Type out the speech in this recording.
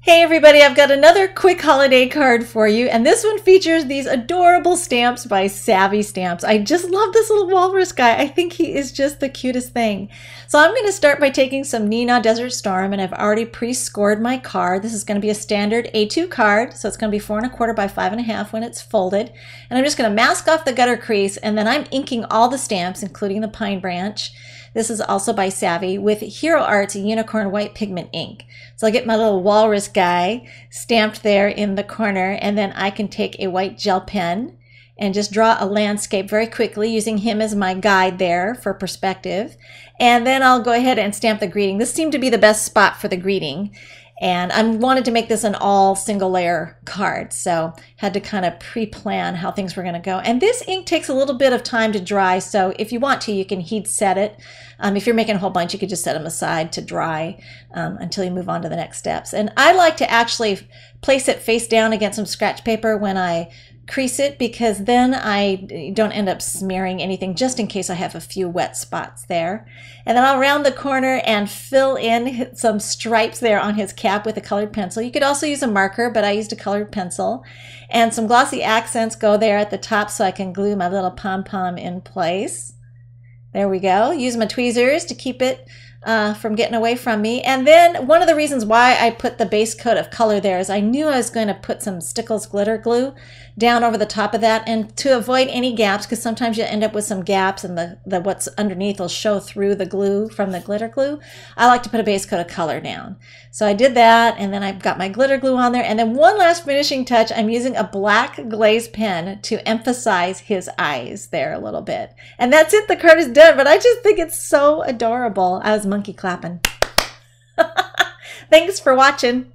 Hey everybody, I've got another quick holiday card for you, and this one features these adorable stamps by Savvy Stamps. I just love this little walrus guy. I think he is just the cutest thing. So I'm going to start by taking some Nina Desert Storm, and I've already pre-scored my card. This is going to be a standard A2 card, so it's going to be 4 1/4 by 5 1/2 when it's folded. And I'm just going to mask off the gutter crease, and then I'm inking all the stamps, including the pine branch. This is also by Savvy with Hero Arts Unicorn White Pigment ink. So I'll get my little walrus guy stamped there in the corner, and then I can take a white gel pen and just draw a landscape very quickly using him as my guide there for perspective. And then I'll go ahead and stamp the greeting. This seemed to be the best spot for the greeting. And I wanted to make this an all single layer card, so had to kind of pre-plan how things were going to go. And this ink takes a little bit of time to dry, so if you want to, you can heat set it. If you're making a whole bunch, you could just set them aside to dry until you move on to the next steps. And I like to actually place it face down against some scratch paper when I crease it, because then I don't end up smearing anything, just in case I have a few wet spots there. And then I'll round the corner and fill in some stripes there on his cap with a colored pencil. You could also use a marker, but I used a colored pencil. And some glossy accents go there at the top so I can glue my little pom-pom in place. There we go. Use my tweezers to keep it from getting away from me. And then one of the reasons why I put the base coat of color there is I knew I was going to put some Stickles glitter glue down over the top of that, and to avoid any gaps, because sometimes you end up with some gaps and the what's underneath will show through the glue from the glitter glue. I like to put a base coat of color down. So I did that, and then I've got my glitter glue on there. And then one last finishing touch, I'm using a black glaze pen to emphasize his eyes there a little bit. And that's it, the card is done, but I just think it's so adorable. I was monkey clapping. Thanks for watching.